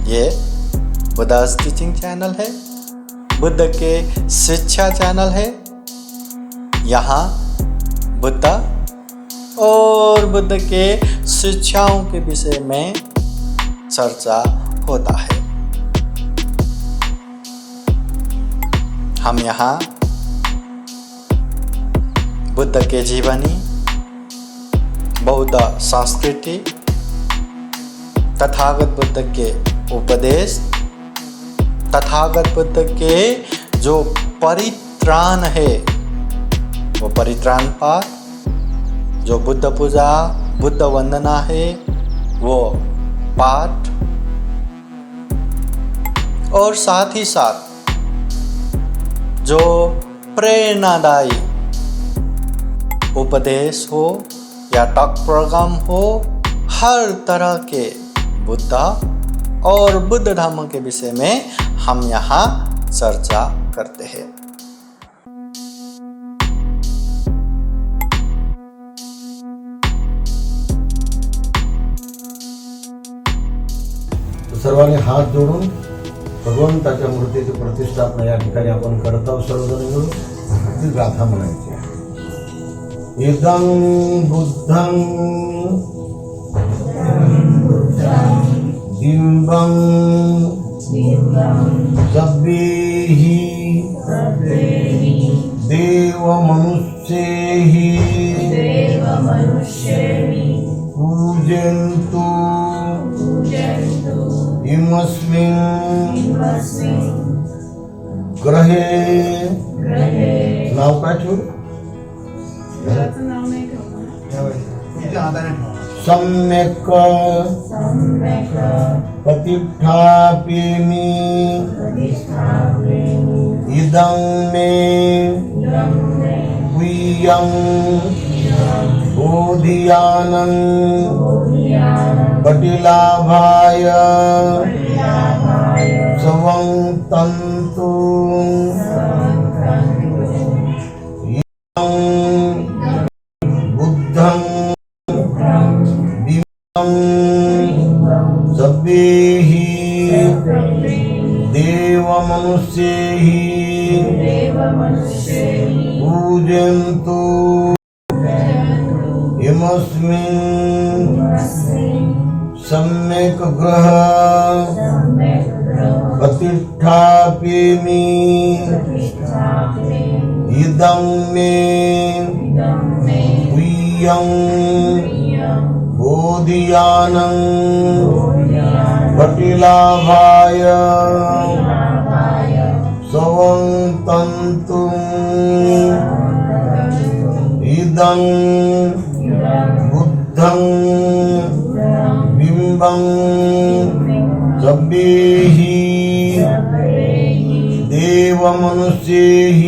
ये बुद्धा's teaching channel है, बुद्ध के शिक्षा चैनल है। यहाँ बुद्ध और बुद्ध के शिक्षाओं के विषय में चर्चा होता है। हम यहाँ बुद्ध के जीवनी, बौद्ध संस्कृति, तथागत बुद्ध के उपदेश, तथागत बुद्ध के जो परित्राण है वो परित्राण पाठ, जो बुद्ध पूजा, बुद्ध वंदना है वो पाठ, और साथ ही साथ जो प्रेरणादायी उपदेश हो या टॉक प्रोग्राम हो, हर तरह के बुद्ध और बुद्ध धर्म के विषय में हम यहाँ चर्चा करते हैं। तो सर्वांनी हात जोडून भगवंताच्या मूर्तीची प्रतिष्ठापना या ठिकाणी आपण करत आहोत। सर्वजण मिळून ती गाथा म्हणायची आहे। इदं बुद्धं बिंबं सभ्यैः देवमनुष्यैः पूजयन्तु इमस्मिन् ग्रहे। नाव काय ठेवू? सम्यक् प्रतिष्ठाप्येमि इदं मे गुह्यं बोधियानं पटिलाभाय स्वं तन्तु बुद्धं बिंबं सभ्यैः देवमनुष्यैः पूजयन्तु इमस्मिन् सम्यक् ग्रह प्रतिष्ठाप्येमि इदं मे गुह्यं बोधियानं पटिलाभाय स्वं तन्तु इदं बुद्धं बिंबं सभ्यैः देवमनुष्यैः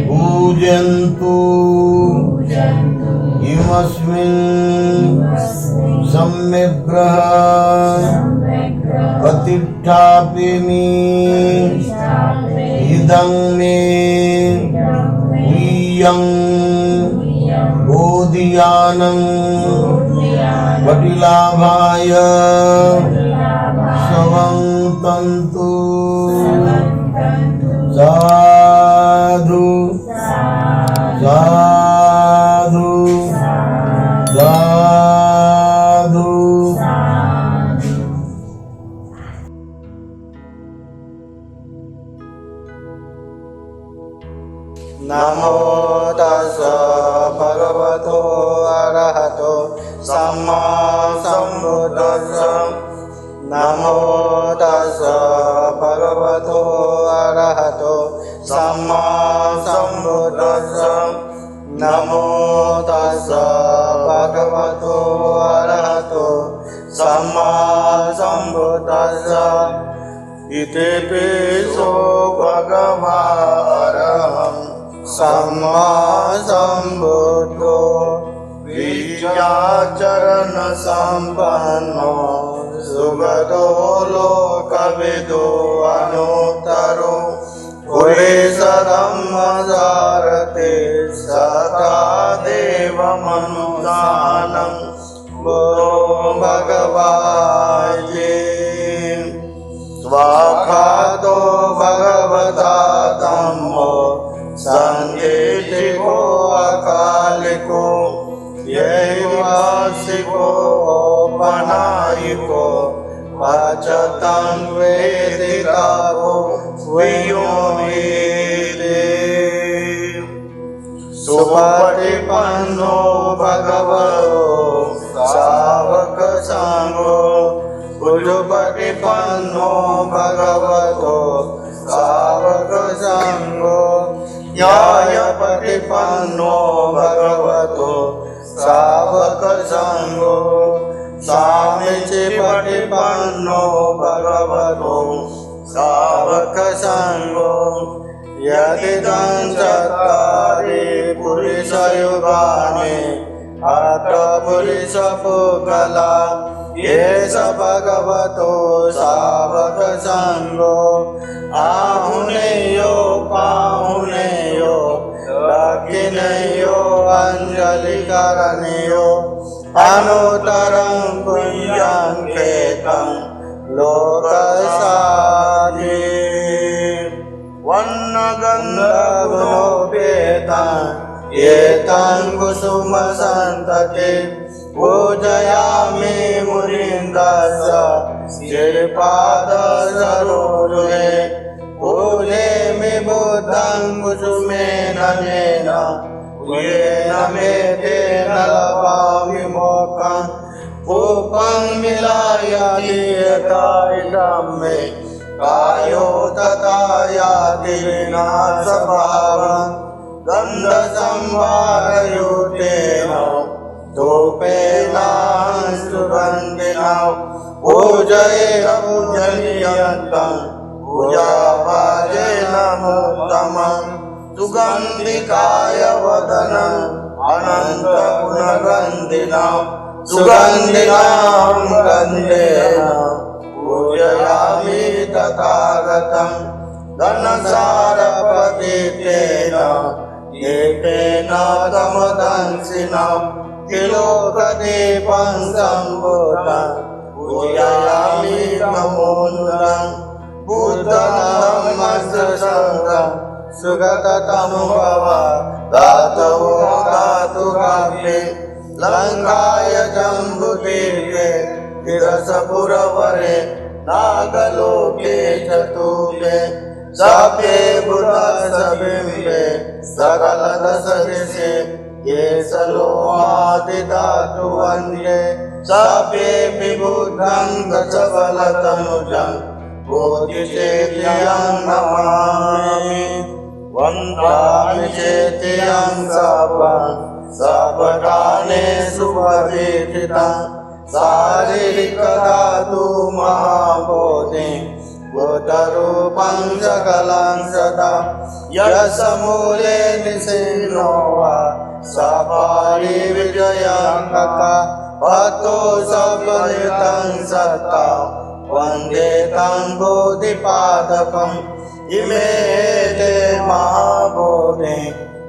पूजयन्तु इमस्मिन् सम्यक् ग्रह प्रतिष्ठाप्येमि इदं मे गुह्यं बोधियानं पटिलाभाय स्वं तन्तु। साधु साधु साधु। नमो तस्स भगवतो अरहतो सम्मा सम्बुद्धस्स। नमो तस्स भगवतो अरहतो सम्मा सम्बुद्धस्स। नमो तस्स भगवतो अरहतो सम्मा सम्बुद्धस्स। इति पिसो भगवा अरहं सम्मा सम्बुद्धो विद्याचरण संपन्नो सुगतो लोकविदो अनुत्तरो पुरुष धम्मसारथे सदा देवमनुदानं बुद्धो भगवान् पनायिको वाचतं वेदिकावो वियोनिते सुपटिपन्नो भगवतो सावक संगो उजुपटिपन्नो भगवतो सावक संगो न्यायपटिपन्नो भगवतो सावक संगो सामीचिपटिपन्नो भगवतो सावक संगो यदिदं चत्वारि पुरुषयुगानि अथ पुरुषपुगला ये स भगवतो सावक संगो आहुनेयो पाहुनेयो दक्षिणेयो अंजलिकरणेयो अनुत्तरं पुण्यं खेतं लोकसादि वन्नगन्धगुणोपेतं एतं कुसुमसन्तते पूजयामि मुनीन्द्रस्य श्रीपादसरोरुहे पूजयामि बुद्धं कुसुमेन नेन येन मे तेन लभामि मोक्षं पूपं मिलाय दीयता इदं मे कायो तथा याति विनाशभावं गन्धसंवारयुतेन धूपेन सुगन्धिना पूजयेन पूजनीयन्तं पूजाभाजेन उत्तमं सुगन्धिकाय वदनं अनन्तगुणगन्धिनां सुगन्धिनां गन्धेन पूजयामि तथागतं धनसारपतितेन एतेन तमदंसिनं किलोकदीपं सम्भूतं पूजयामि तमोनुरं बुद्धधम्मसङ्घं सुगततनुभव धातवो धातुकाव्ये लङ्काय जम्बुदीपे तिरसपुरवरे नागलोके चतुर्भे सभे बुधसबिम्बे सकलदशदिशे ये सलोमादिधातुवन्द्ये सभे विबुद्धं गजबलतनुजं बोधिचेत्यं नमामि वन्दामि चेत्यं सपदाने सुपविष्टितं शारीरिकधातु महाबोधि भूतरूपं सकलं सदा यशमूले निषिन्नो वा सपारि विजयङ्कका पतो सपरितं सत्ता वन्दे तं बोधिपादकम् इमे ते महाबोधि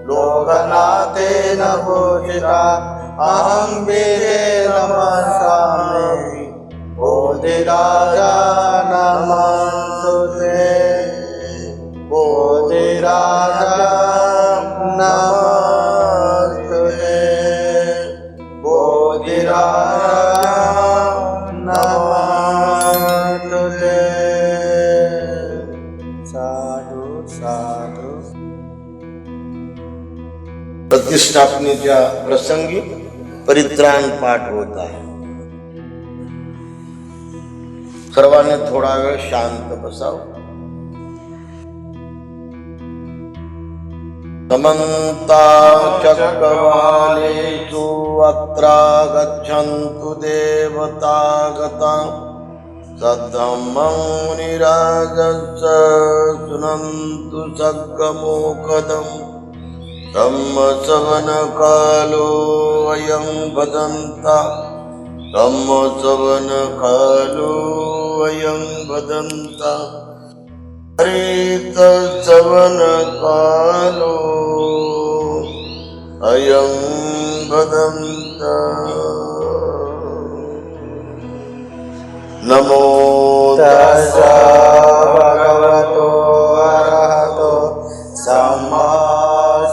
लोकनाथेन पूजिता अहं वीरे नमस्कामि बोधिराजा नमस्तुते बोधिराजा नमस्तुते बोधिराजा नमस्तुते साधु साधु। प्रतिष्ठापनेच्या प्रसंगी परित्राण पाठ होत आहे. सर्वांनी थोडा वेळ शांत बसावं. समन्ता चक्रवालेषु अत्रा गच्छन्तु देवता गता सद्धम्मं मुनिराजस्य शृण्वन्तु सद्गमोखदम् धम्मश्रवणकालो अयं वदन्ता धम्मश्रवणकालो अयं वदन्ता हरितश्रवणकालो अयं वदन्ता नमो तस्सा भगवतो अरहतो सम्मा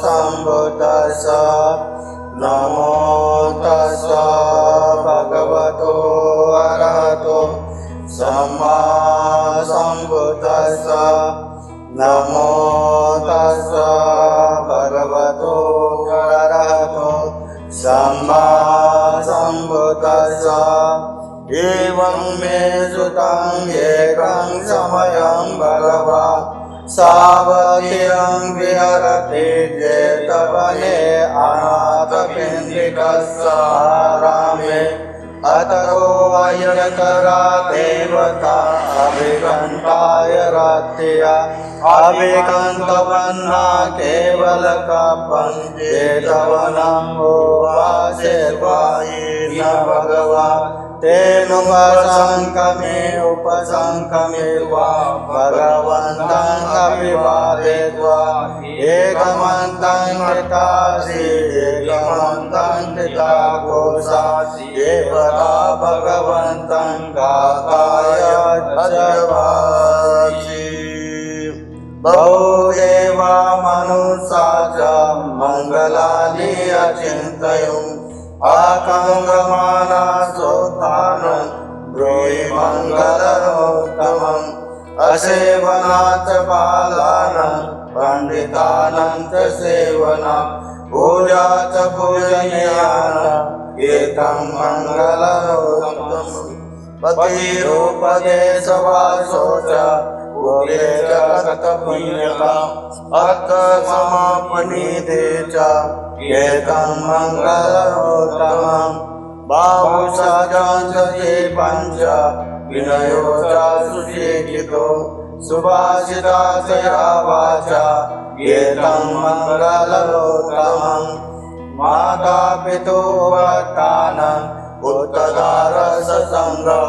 सम्बुद्धास्सा नमो तस्सा भगवतो नमो तस्स भगवतो अरहतो सम्मा सम्बुद्धस्स एवं मे सुतं एकं समयं भगवान् सावधियं विहरति जेतवने अनाथपिण्डिकस्सारामे अतरो अयनतरा देवता अभिगन्ताय रात्रिया अभिगन्तवन्ना केवलकपं जेतवनं वासेवायि न भगवान् तेनुपसङ्कमे उपसङ्कमित्वा भगवन्तं अभिवादयित्वा एकमन्तं कृतासि एकमन्तं कृताकोसासि देवता भगवन्तं गाताय अजवासि बहुदेवा मनुष्या च मङ्गलानि अचिन्तयन् आकाङ्गमाना सोत्थानं ब्रूहि मङ्गलोत्तमम् असेवनात् बालानां पण्डितानां च सेवना पूजा च पूजनीयानाम् एतं मङ्गलोत्तमम् पतिरूपदेशवासो च भोगे च कतपुण्यका अर्थसमापनीते च एतं मङ्गलोत्तमम् बाहुसजांसते पञ्च विनयो च सुशिक्षितो सुभाषिताशया वाचा एतं मङ्गलोत्तमम् मातापितुर्वतानां उत्तरारससङ्गो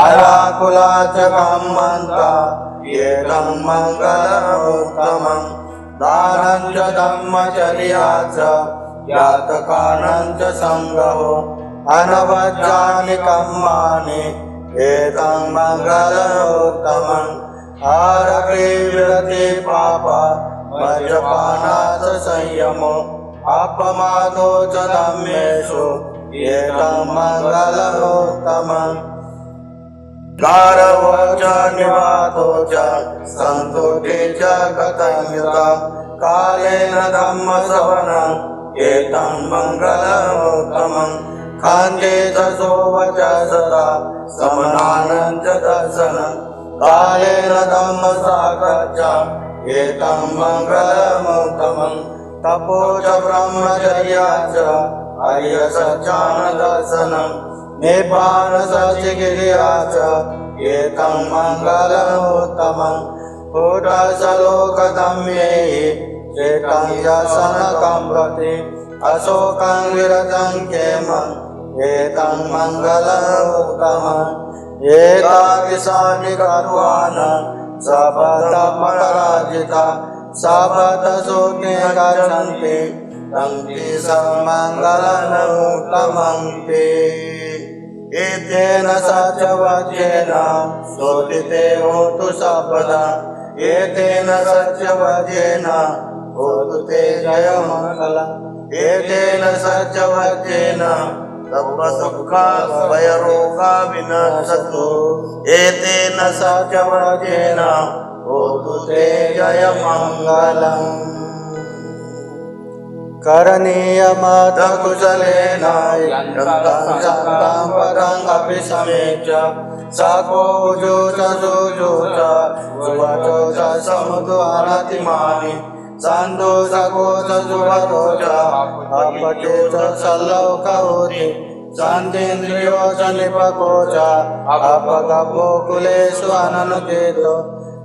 अराकुला च कम्मन्ता एतं मङ्गलोत्तमम् दानं च धम्मचर्या च यातकानं च सङ्गो अनवद्यानि कर्माणि एतं मङ्गलोत्तमम् आरके विरते पाप मद्यपानात् संयमो अपमादो च धम्मेषु एतं मङ्गलोत्तमम् गारवो च निवातो च सन्तुष्टि च गतयुता कालेन धम्मश्रवणम् एतं मङ्गलोत्तमम् खण्डे च सोवच सदा समनानं च दर्शनं कालेन धम्मसागरम् एतं मङ्गलोत्तमम् तपो च ब्रह्मचर्या च आर्यसज्जानदर्शनम् निब्बाणसच्चिकिरिया च एतं मङ्गलोत्तमम् कूटस्थलोकधम्यैः चेतं यशनकं प्रति अशोकं विरतं क्षेमम् एतं मङ्गलोत्तमम् एतादृशानि कर्माणि सपदपराजिता सपदशोके गच्छन्ति तं मङ्गलोत्तमं ते एतेन सत्यवचेन शोधिते होतु सर्वदा एतेन सत्यवचेन होतु ते जयमङ्गलम् एतेन सत्यवचेन सर्वदुःखा भयरोगा विनश्यन्तु एतेन सत्यवचेन होतु ते जयमङ्गलम् करणीयमथ कुशलेन यन्तं शतं पदं अपि समेच्य सकोजो च सुजो च सुवचो च समुद्वारतिमानि सन्तोषको च सुभरो च अपटे च सल्लौकहोति शान्तेन्द्रियो च निपको च अपगपो कुलेषु अननुकेतो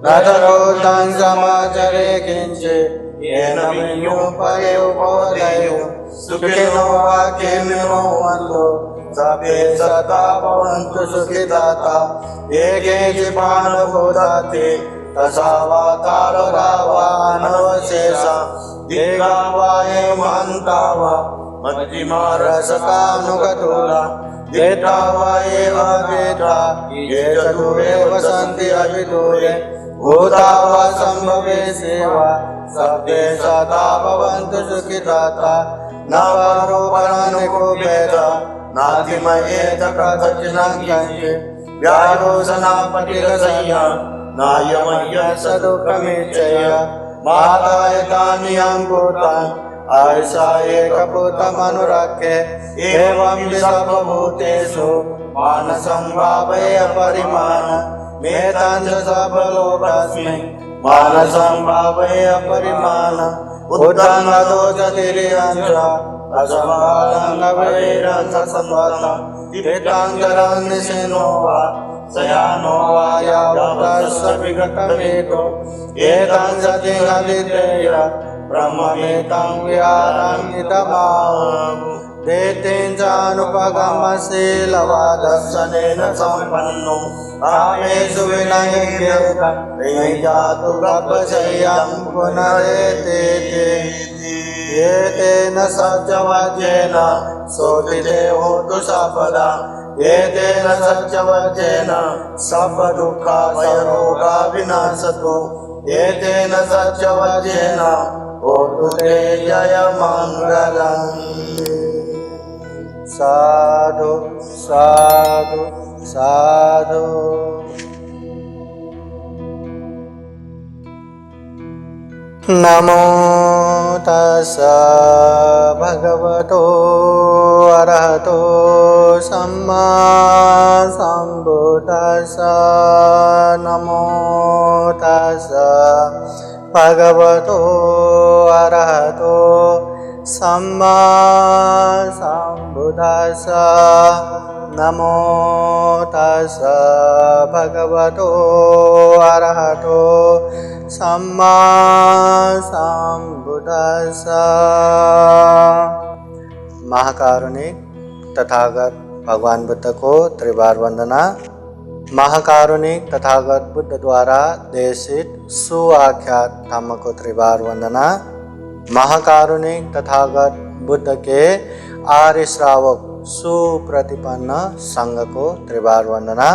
न धरोतं समाचरे किञ्चित् येन वियोपयोपदयो सुखिनो वा किमिनो वन्तु सर्वे सदा भवन्तु सुखिताः ये केचिपानबोधाति तसावातारगावानवशेषा देगावा एवन्ता वा मध्यमारसकानुगतुला देता वा एव देता ये चतुरेव सन्ति अभिदूरे भूता वा सम्भवे सेवा सर्वे सदा भवन्तु सुखिताः न वारोपणानिको भेद नातिमयेत कथचिनं किञ्चित् व्यायोजनापटिकसंज्ञा नायमय्य सदुःखमिच्छय माताय तान्यं भूतान् आयसा एकभूतमनुरक्ष्य एवं सर्वभूतेषु मानसं भावय परिमाण मेतां च सर्वलोकस्मिन् मानसं भावय परिमाण उद्धं अधो च तिर्यं च असंवादं गभीरं च संवदं तीर्थाङ्करं निशिनो वा शयानो वा यावतस्य विगतमेतो एतं सतिगतितेय ब्रह्ममेतं विहारं इदमाहु देतेन चानुपगमशीलवादर्शनेन सम्पन्नो कामेषु विनयं जातु गपशय्यं पुनरेतेते एतेन सत्यवचेन सोतिते होतु सपदा एतेन सत्यवचेन सर्वदुःखभयरोगा विनाशतु एतेन सत्यवचेन होतु ते जयमङ्गलम् साधु साधु साधु। नमो तस्स भगवतो अरहतो सम्मा सम्बुद्दस्स। नमो तस्स भगवतो अरहतो सम्मा सम्बुद्दस्स। नमो तस्स भगवतो अरहतो सम्मा सम्बुद्दस्स। महाकारुणिक तथागत भगवान बुद्ध को त्रिबार वंदना। महाकारुणिक तथागत बुद्ध द्वारा देशित सुआख्यात धम्म को त्रिबार वंदना। महाकारुणिक तथागत बुद्ध के आर्य श्रावक सुप्रतिपन्न संघ को त्रिबार वंदना।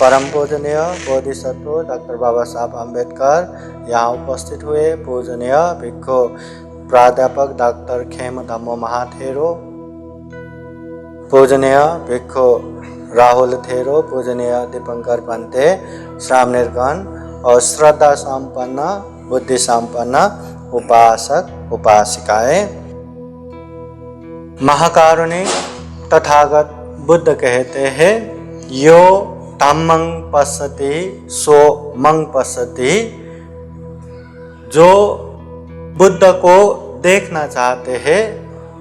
परम पूजनीय बोधिसत्व डॉक्टर बाबा साहब अम्बेडकर यहाँ उपस्थित हुए। पूजनीय भिक्षु प्राध्यापक डॉक्टर खेम धम्मो महाथेरो, पूजनीय भिक्षु राहुल थेरो, पूजनीय दीपंकर पंते, श्याम निर्गण और श्रद्धा संपन्न बुद्धि संपन्न उपासक उपासिकाएं। महाकारुणिक तथागत बुद्ध कहते हैं, यो धम्मं पश्यति सो मं पश्यति। जो बुद्ध को देखना चाहते हैं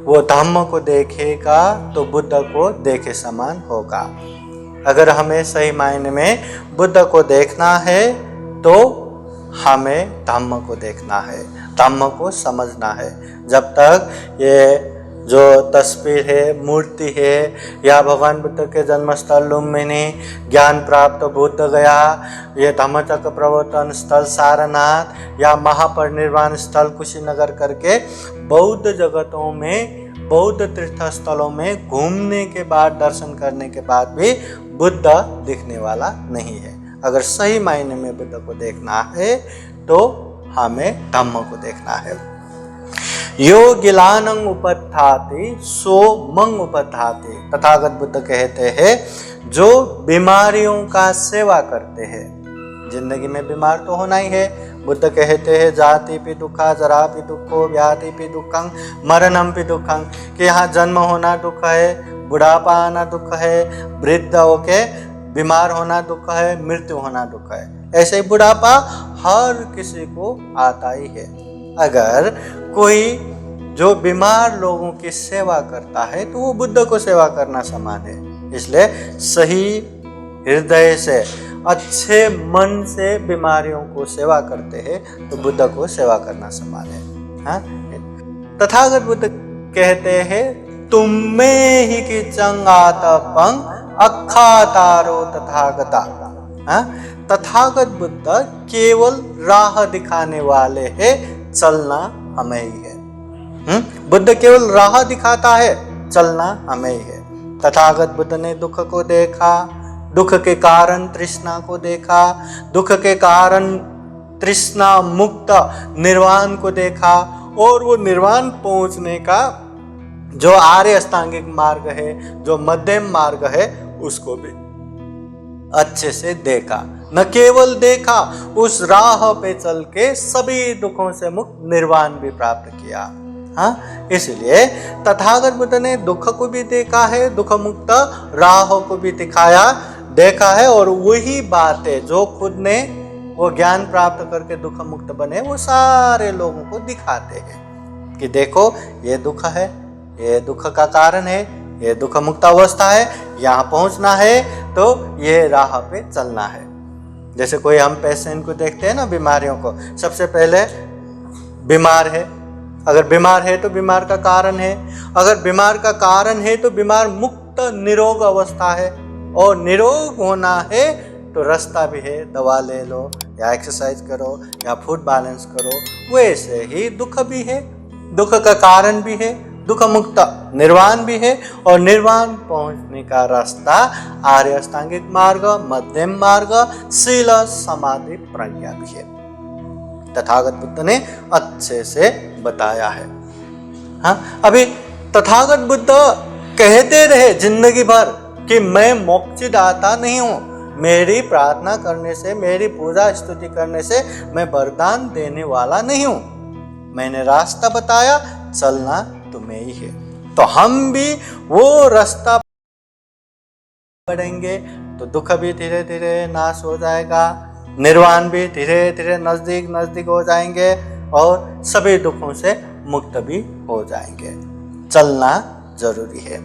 वो धम्म को देखेगा तो बुद्ध को देखे समान होगा। अगर हमें सही मायने में बुद्ध को देखना है तो हमें धम्म को देखना है, धम्म को समझना है। जब तक ये जो तस्वीर है, मूर्ति है, या भगवान बुद्ध के जन्मस्थल लुम्बिनी, ज्ञान प्राप्त बुद्ध गया, ये धम्मचक्र प्रवर्तन स्थल सारनाथ या महापरिनिर्वाण स्थल कुशीनगर करके बौद्ध जगतों में, बौद्ध तीर्थ स्थलों में घूमने के बाद, दर्शन करने के बाद भी बुद्ध दिखने वाला नहीं है। अगर सही मायने में बुद्ध को देखना है तो हमें धम्म को देखना है। यो गिलानं उपत्थाति सो मंग उपत्थाति। तथागत बुद्ध कहते हैं, जो बीमारियों का सेवा करते हैं। जिंदगी में बीमार तो होना ही है। बुद्ध कहते हैं, जाति पि दुखा जरा पि दुखो व्याधि पि दुखं मरणम पि दुखं, कि यहाँ जन्म होना दुख है, बुढ़ापा आना दुख है, वृद्ध होके बीमार होना दुख है, मृत्यु होना दुख है। ऐसे ही बुढ़ापा हर किसी को आता ही है। अगर कोई जो बीमार लोगों की सेवा करता है तो वो बुद्ध को सेवा करना समान है। इसलिए सही हृदय से, अच्छे मन से बीमारियों को सेवा करते हैं तो बुद्ध को सेवा करना समान है। हाँ? तथागत बुद्ध कहते हैं, तुम में ही की चंगातपं अखातारो तथागता। हाँ? तथागत बुद्ध केवल राह दिखाने वाले हैं, चलना हमें ही है। बुद्ध केवल राह दिखाता है, चलना हमें ही है। तथागत बुद्ध ने दुख को देखा, दुख के कारण तृष्णा को देखा, दुख के कारण तृष्णा मुक्त निर्वाण को देखा, और वो निर्वाण पहुंचने का जो आर्य अष्टांगिक मार्ग है, जो मध्यम मार्ग है, उसको भी अच्छे से देखा, न केवल देखा, उस राह पे चल के सभी दुखों से मुक्त निर्वाण भी प्राप्त किया। हाँ, इसलिए तथागत बुद्ध ने दुख को भी देखा है, दुख मुक्त राह को भी देखा है, और वही बातें जो खुद ने वो ज्ञान प्राप्त करके दुख मुक्त बने, वो सारे लोगों को दिखाते हैं कि देखो ये दुख है, ये दुख का कारण है, ये दुख मुक्त अवस्था है, यहाँ पहुंचना है तो ये राह पे चलना है। जैसे कोई हम पेशेंट को देखते हैं ना, बीमारियों को, सबसे पहले बीमार है, अगर बीमार है तो बीमार का कारण है, अगर बीमार का कारण है तो बीमार मुक्त निरोग अवस्था है, और निरोग होना है तो रास्ता भी है, दवा ले लो या एक्सरसाइज करो या फूड बैलेंस करो। वैसे ही दुख भी है, दुख का कारण भी है, दुख मुक्त निर्वाण भी है, और निर्वाण पहुंचने का रास्ता आर्य अष्टांगिक मार्ग, मध्यम मार्ग, शील समाधि प्रज्ञा भी है। तथागत बुद्ध ने अच्छे से बताया है। हाँ, अभी तथागत बुद्ध कहते रहे जिंदगी भर कि मैं मोक्षदाता नहीं हूं, मेरी प्रार्थना करने से, मेरी पूजा स्तुति करने से मैं वरदान देने वाला नहीं हूं, मैंने रास्ता बताया, चलना तुम्हें ही है। तो हम भी वो रास्ता बढ़ेंगे तो दुख भी धीरे धीरे नाश हो जाएगा, निर्वाण भी धीरे धीरे नजदीक नजदीक हो जाएंगे, और सभी दुखों से मुक्त भी हो जाएंगे। चलना जरूरी है।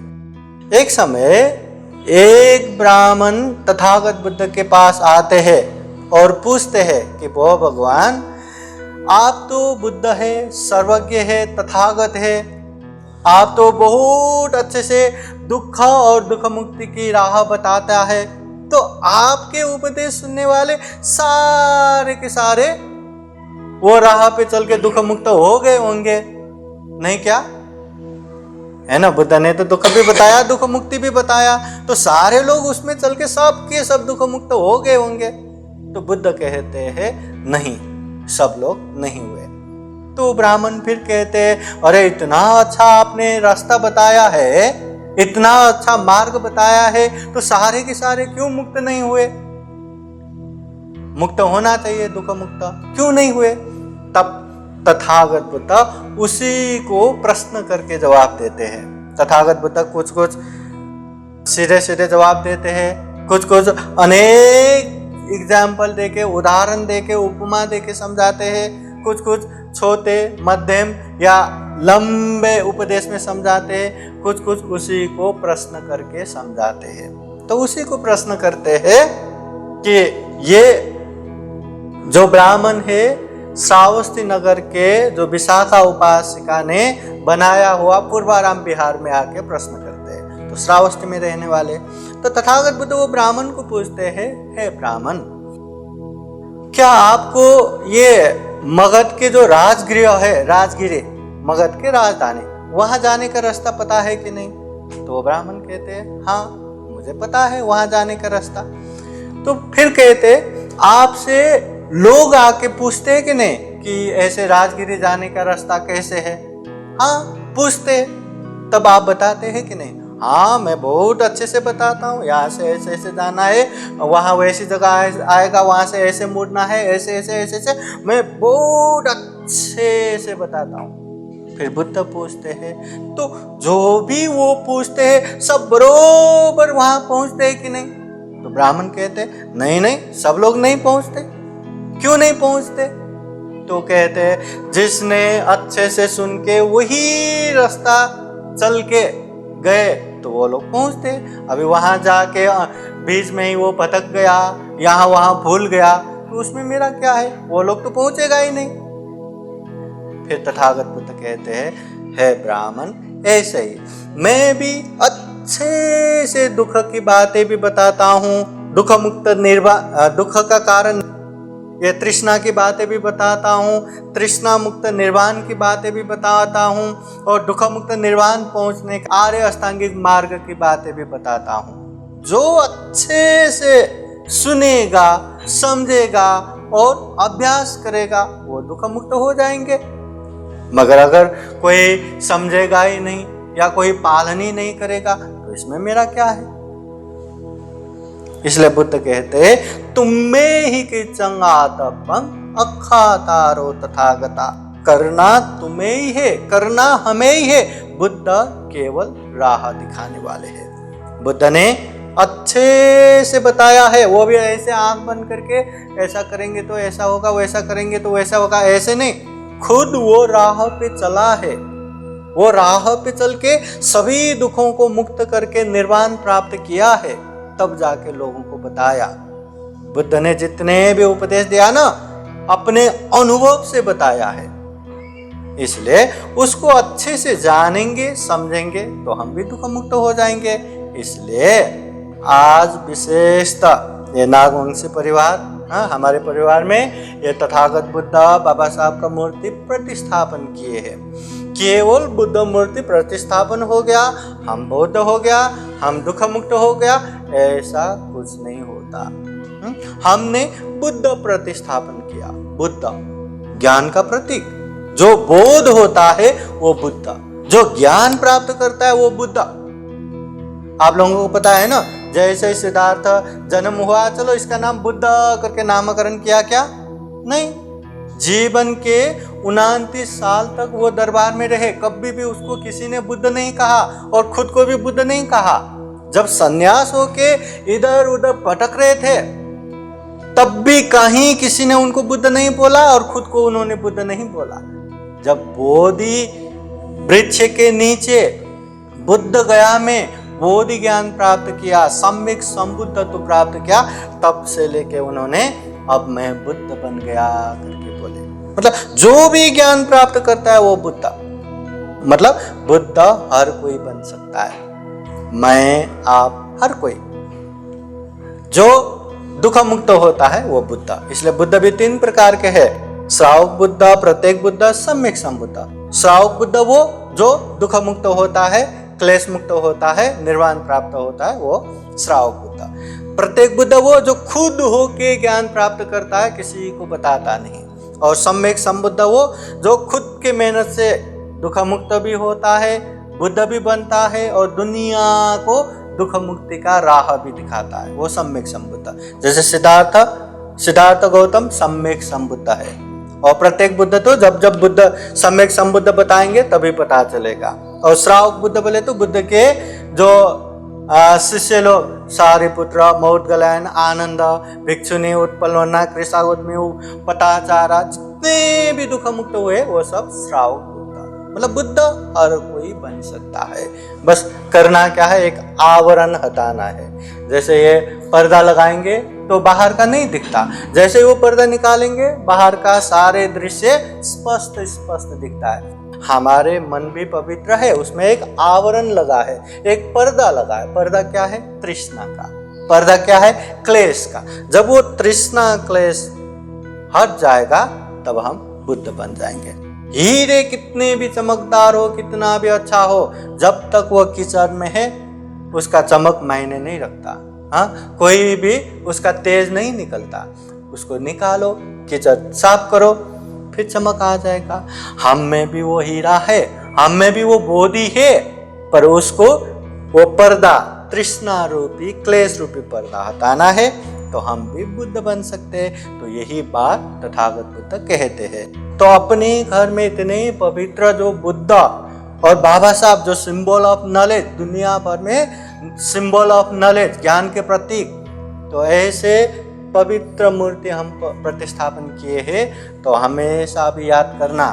एक समय एक ब्राह्मण तथागत बुद्ध के पास आते हैं और पूछते हैं कि वो भगवान, आप तो बुद्ध है, सर्वज्ञ है, तथागत है, आप तो बहुत अच्छे से दुख और दुख मुक्ति की राह बताता है, तो आपके उपदेश सुनने वाले सारे के सारे वो राह पे चल के दुख मुक्त हो गए होंगे, नहीं क्या? है ना, बुद्ध ने तो दुख भी बताया, दुख मुक्ति भी बताया, तो सारे लोग उसमें चल के सब के सब दुख मुक्त हो गए होंगे। तो बुद्ध कहते हैं नहीं, सब लोग नहीं हुए। तो ब्राह्मण फिर कहते हैं, अरे इतना अच्छा आपने रास्ता बताया है, इतना अच्छा मार्ग बताया है, तो सारे के सारे क्यों मुक्त नहीं हुए? मुक्त होना चाहिए, दुख मुक्त क्यों नहीं हुए? तब तथागत बुद्ध उसी को प्रश्न करके जवाब देते हैं। तथागत बुद्ध कुछ कुछ सीधे सीधे जवाब देते हैं, कुछ कुछ अनेक एग्जाम्पल देके, उदाहरण देके, उपमा देके समझाते हैं, कुछ कुछ छोटे मध्यम या लंबे उपदेश में समझाते हैं, कुछ कुछ उसी को प्रश्न करके समझाते हैं। तो उसी को प्रश्न करते हैं कि ये जो ब्राह्मण है, श्रावस्ती नगर के जो विशाखा उपासिका ने बनाया हुआ पूर्वाराम बिहार में आके प्रश्न करते हैं, तो श्रावस्ती में रहने वाले। तो तथागत बुद्ध वो ब्राह्मण को पूछते हैं, हे ब्राह्मण, क्या आपको ये मगध के जो राजगृह है, राजगिरी मगध के राजधानी, वहां जाने का रास्ता पता है कि नहीं? तो वो ब्राह्मण कहते हैं, हाँ मुझे पता है वहां जाने का रास्ता। तो फिर कहते, आपसे लोग आके पूछते हैं कि नहीं कि ऐसे राजगिरी जाने का रास्ता कैसे है? हाँ पूछते, तब आप बताते हैं कि नहीं? हाँ मैं बहुत अच्छे से बताता हूँ, यहाँ से ऐसे ऐसे जाना है, वहाँ वैसी जगह आएगा, वहाँ से ऐसे मुड़ना है, ऐसे ऐसे ऐसे ऐसे मैं बहुत अच्छे से बताता हूँ। फिर बुद्ध पूछते हैं, तो जो भी वो पूछते हैं सब बरोबर वहाँ पहुँचते हैं कि नहीं? तो ब्राह्मण कहते, नहीं नहीं, सब लोग नहीं पहुँचते। क्यों नहीं पहुँचते? तो कहते हैं, जिसने अच्छे से सुन के वही रास्ता चल के गए तो वो लोग पहुंचते। अभी वहां जाके बीच में ही वो भटक गया, यहाँ वहां भूल गया, तो उसमें मेरा क्या है? वो लोग तो पहुंचेगा ही नहीं। फिर तथागत बुद्ध कहते हैं, हे ब्राह्मण, ऐसे ही मैं भी अच्छे से दुख की बातें भी बताता हूँ, दुख मुक्त दुख का कारण ये तृष्णा की बातें भी बताता हूँ, तृष्णा मुक्त निर्वाण की बातें भी बताता हूँ, और दुख मुक्त निर्वाण पहुँचने के आर्य अष्टांगिक मार्ग की बातें भी बताता हूँ। जो अच्छे से सुनेगा, समझेगा और अभ्यास करेगा वो दुख मुक्त हो जाएंगे। मगर अगर कोई समझेगा ही नहीं या कोई पालन ही नहीं करेगा तो इसमें मेरा क्या है? इसलिए बुद्ध कहते हैं तुम में ही कि चंगातपं अखातारो तथागता। करना तुम्हें ही है, करना हमें ही है, बुद्ध केवल राह दिखाने वाले हैं। बुद्ध ने अच्छे से बताया है, वो भी ऐसे आंख बंद करके ऐसा करेंगे तो ऐसा होगा, वैसा करेंगे तो वैसा होगा, ऐसे नहीं। खुद वो राह पे चला है, वो राह पे चल के सभी दुखों को मुक्त करके निर्वाण प्राप्त किया है, तब जाके लोगों को बताया। बुद्ध ने जितने भी उपदेश दिया ना, अपने अनुभव से बताया है। इसलिए उसको अच्छे से जानेंगे, समझेंगे तो हम भी दुख मुक्त हो जाएंगे। इसलिए आज विशेषतः ये नागवंशी परिवार, हमारे परिवार में ये तथागत बुद्ध बाबा साहब का मूर्ति प्रतिस्थापन किए हैं। केवल बुद्ध मूर्ति प्रतिस्थापन हो गया, हम बौद्ध हो गया, हम दुख मुक्त हो गया, ऐसा कुछ नहीं होता। हमने बुद्ध प्रतिस्थापन किया। बुद्ध ज्ञान का प्रतीक, जो बोध होता है वो बुद्ध, जो ज्ञान प्राप्त करता है वो बुद्ध। आप लोगों को पता है ना, जैसे सिद्धार्थ जन्म हुआ, चलो इसका नाम बुद्ध करके नामकरण किया, क्या नहीं। जीवन के 29 साल तक वो दरबार में रहे, कभी भी उसको किसी ने बुद्ध नहीं कहा और खुद को भी बुद्ध नहीं कहा। जब सन्यास होके इधर उधर भटक रहे थे, तब भी कहीं किसी ने उनको बुद्ध नहीं बोला और खुद को उन्होंने बुद्ध नहीं बोला। जब बोधि वृक्ष के नीचे बुद्ध गया में बोधि ज्ञान प्राप्त किया, सम्यक संबुद्धत्व प्राप्त किया, तब से लेके उन्होंने अब मैं बुद्ध बन गया करके बोले। मतलब जो भी ज्ञान प्राप्त करता है वो बुद्ध, मतलब बुद्ध हर कोई बन सकता है, मैं आप हर कोई। जो दुख मुक्त होता है वो बुद्ध। इसलिए बुद्ध भी 3 प्रकार के हैं, श्रावक बुद्ध, प्रत्येक बुद्ध, सम्यक संबुद्ध। श्रावक बुद्ध वो जो दुख मुक्त होता है, क्लेश मुक्त होता है, निर्वाण प्राप्त होता है, वो श्रावक बुद्ध। प्रत्येक बुद्ध वो जो खुद होके ज्ञान प्राप्त करता है, किसी को बताता नहीं। और सम्यक संबुद्ध वो जो खुद के मेहनत से दुख मुक्त भी होता है, बुद्ध भी बनता है और दुनिया को दुख मुक्ति का राह भी दिखाता है, वो सम्यक संबुद्ध। जैसे सिद्धार्थ गौतम सम्यक संबुद्ध है। और प्रत्येक बुद्ध तो जब बुद्ध सम्यक संबुद्ध बताएंगे तभी पता चलेगा। और श्रावक बुद्ध बोले तो बुद्ध के जो शिष्य लोग, सारिपुत्र, मौद्गलयन, आनंद, भिक्षुनी, उत्पलवन्ना, कृषागोतमी, पटाचारा, जितने भी दुख मुक्त हुए वो सब श्रावक बुद्ध। मतलब बुद्ध हर कोई बन सकता है, बस करना क्या है, एक आवरण हटाना है। जैसे ये पर्दा लगाएंगे तो बाहर का नहीं दिखता, जैसे वो पर्दा निकालेंगे बाहर का सारे दृश्य स्पष्ट दिखता है। हमारे मन भी पवित्र है, उसमें एक आवरण लगा है, एक पर्दा लगा है। पर्दा क्या है? तृष्णा का। पर्दा क्या है? क्लेश का। जब वो तृष्णा क्लेश हट जाएगा तब हम बुद्ध बन जाएंगे। हीरे कितने भी चमकदार हो, कितना भी अच्छा हो, जब तक वो कीचड़ में है उसका चमक मायने नहीं रखता। हाँ, कोई भी उसका तेज नहीं निकलता। उसको निकालो, कीचड़ साफ करो, फिर चमक आ जाएगा। हम में भी वो हीरा है, हम में भी वो बोधि है, पर उसको वो पर्दा, तृष्णा रूपी, क्लेश रूपी पर्दा हटाना है तो हम भी बुद्ध बन सकते हैं। तो यही बात तथागत बुद्ध कहते हैं। तो अपने घर में इतने पवित्र जो बुद्ध और बाबा साहब जो सिंबल ऑफ नॉलेज, दुनिया भर में सिंबल ऑफ नॉलेज, ज्ञान के प्रतीक, तो ऐसे पवित्र मूर्ति हम प्रतिस्थापन किए हैं। तो हमेशा भी याद करना,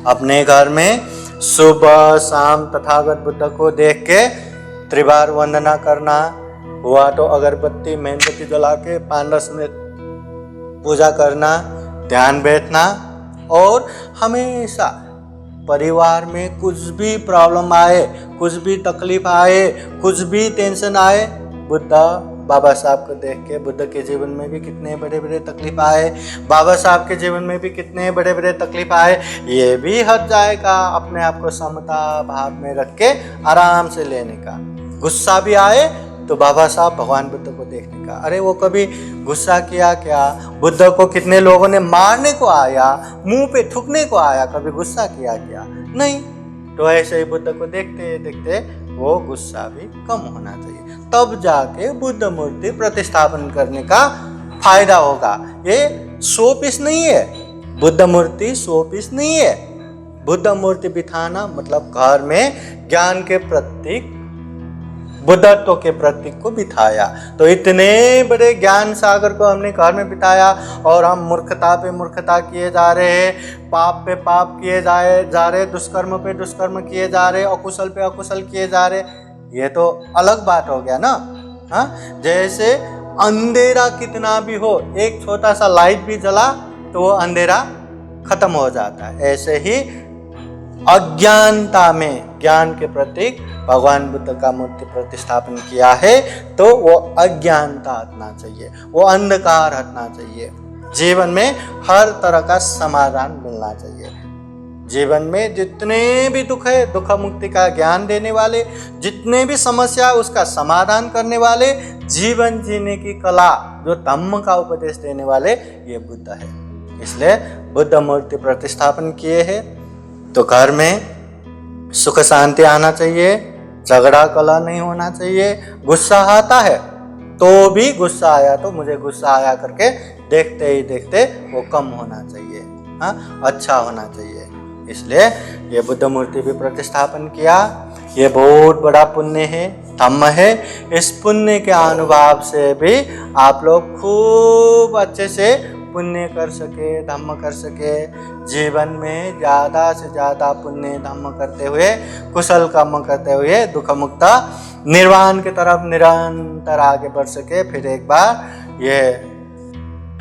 अपने घर में सुबह शाम तथागत बुद्ध को देख के त्रिबार वंदना करना, हुआ तो अगरबत्ती मेणबत्ती जला के 5-10 मिनट पूजा करना, ध्यान बैठना। और हमेशा परिवार में कुछ भी प्रॉब्लम आए, कुछ भी तकलीफ आए, कुछ भी टेंशन आए, बुद्ध बाबा साहब को देख के, बुद्ध के जीवन में भी कितने बड़े बड़े तकलीफ आए, बाबा साहब के जीवन में भी कितने बड़े बड़े तकलीफ आए, ये भी हट जाएगा। अपने आप को समता भाव में रख के आराम से लेने का। गुस्सा भी आए तो बाबा साहब भगवान बुद्ध को देखने का, अरे वो कभी गुस्सा किया क्या? बुद्ध को कितने लोगों ने मारने को आया, मुंह पे थूकने को आया, कभी गुस्सा किया क्या? नहीं। तो ऐसे ही बुद्ध को देखते देखते वो गुस्सा भी कम होना चाहिए। तब जाके बुद्ध मूर्ति प्रतिस्थापन करने का फायदा होगा। ये शो पीस नहीं है, बुद्ध मूर्ति शो पीस नहीं है। बुद्ध मूर्ति बिठाना मतलब घर में ज्ञान के प्रतीक, बुद्धत्व के प्रतीक को बिठाया। तो इतने बड़े ज्ञान सागर को हमने घर में बिठाया और हम मूर्खता पे मूर्खता किए जा रहे हैं, पाप पे पाप किए जा रहे, दुष्कर्म पे दुष्कर्म किए जा रहे, अकुशल पे अकुशल किए जा रहे। ये तो अलग बात हो गया ना। हाँ, जैसे अंधेरा कितना भी हो, एक छोटा सा लाइट भी जला तो वो अंधेरा खत्म हो जाता है। ऐसे ही अज्ञानता में ज्ञान के प्रतीक भगवान बुद्ध का मूर्ति प्रतिस्थापन किया है, तो वो अज्ञानता हटना चाहिए, वो अंधकार हटना चाहिए। जीवन में हर तरह का समाधान मिलना चाहिए। जीवन में जितने भी दुख है, दुख मुक्ति का ज्ञान देने वाले, जितने भी समस्या है उसका समाधान करने वाले, जीवन जीने की कला जो धम्म का उपदेश देने वाले, ये बुद्ध है। इसलिए बुद्ध मूर्ति प्रतिस्थापन किए हैं। तो घर में सुख शांति आना चाहिए, झगड़ा कला नहीं होना चाहिए। गुस्सा आता है तो भी गुस्सा आया तो मुझे गुस्सा आया करके देखते ही देखते वो कम होना चाहिए। हाँ, अच्छा होना चाहिए। इसलिए ये बुद्ध मूर्ति भी प्रतिस्थापन किया। ये बहुत बड़ा पुण्य है, धम्म है। इस पुण्य के अनुभव से भी आप लोग खूब अच्छे से पुण्य कर सके, धम्म कर सके। जीवन में ज़्यादा से ज़्यादा पुण्य धम्म करते हुए, कुशल कर्म करते हुए दुख मुक्त निर्वाण की तरफ निरंतर आगे बढ़ सके। फिर एक बार ये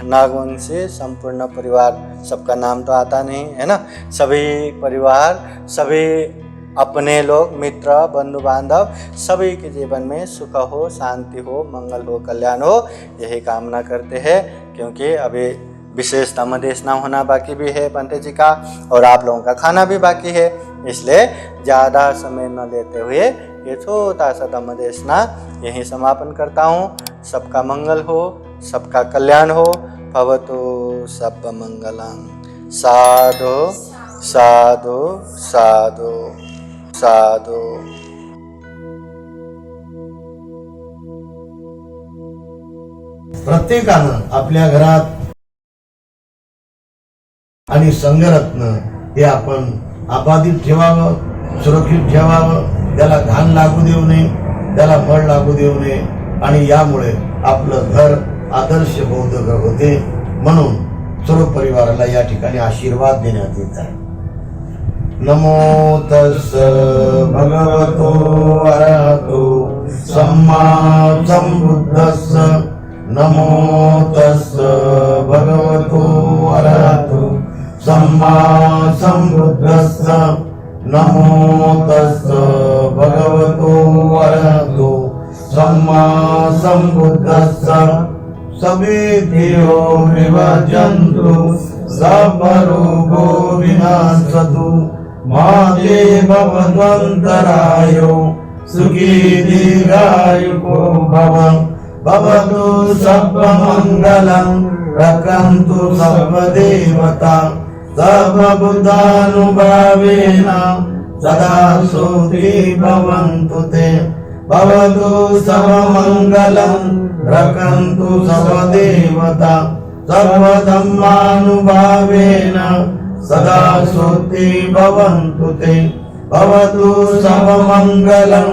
नागवंशी संपूर्ण परिवार, सबका नाम तो आता नहीं है ना, सभी परिवार, सभी अपने लोग, मित्र, बंधु बांधव, सभी के जीवन में सुख हो, शांति हो, मंगल हो, कल्याण हो, यही कामना करते हैं। क्योंकि अभी विशेष धम्म देशना होना बाकी भी है पंडित जी का, और आप लोगों का खाना भी बाकी है। इसलिए ज़्यादा समय न लेते हुए ये छोटा सा धम्म देशना यहीं समापन करता हूँ। सबका मंगल हो, सबका कल्याण हो। भवतु सब मंगलम। साधु साधु साधु साधु। प्रत्येकानं आपल्या घरात आणि संगरत्न हे आपण आबाधित ठेवावं, सुरक्षित ठेवावं, त्याला घाण लागू देऊ नये, त्याला मळ लागू देऊ नये, आणि यामुळे आपलं घर आदर्श बौद्ध घर होते। म्हणून सर्व परिवाराला या ठिकाणी आशीर्वाद देण्यात येत आहे। नमो तस् भगवतो अरहतो सम्मा संबुद्धस्स। नमो तस् भगवतो अरहतो सम्मा संबुद्धस्स। नमो तस् भगवतो अरहतो सम्मा संबुद्धस्स। सवेदेहो विभजन्तु सर्वरोगो विनाशतु। मा ते भवद्वन्तरायो सुखी दीर्घायुको भव। भवतु सर्वमङ्गलं रक्षन्तु सर्वदेवता। सर्वबुद्धानुभावेन सदा सुखी भवन्तु ते। भवतु सर्वमङ्गलं रक्षन्तु सर्वदेवता। सर्वधर्मानुभावेन सदा सुखी भवन्तु ते। भवतु सर्वमङ्गलं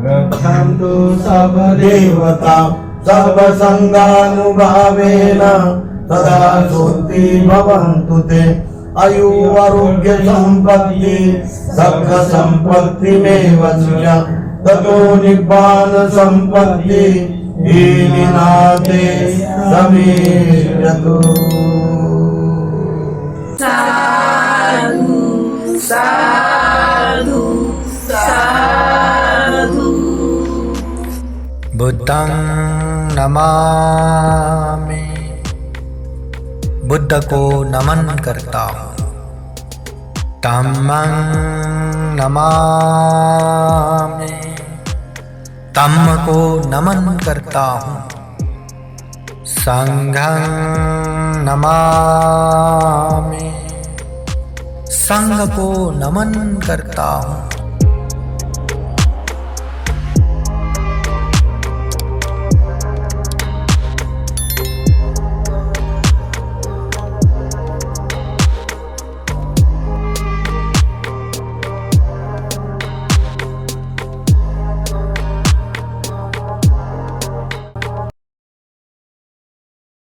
रक्षन्तु सर्वदेवता। सर्वसङ्गानुभावेन सदा सुखी भवन्तु ते। आयु आरोग्य संपत्ति सर्व संपत्तिमेव सृजा। ततो निब्बान संपत्ति हीनाते समीरतु। साधु साधु साधु। बुद्धं नमामि। बुद्ध को नमन करता हूँ। धम्मं नमामि। धम्म को नमन करता हूँ। संघं नमामि। संघ को नमन करता हूँ।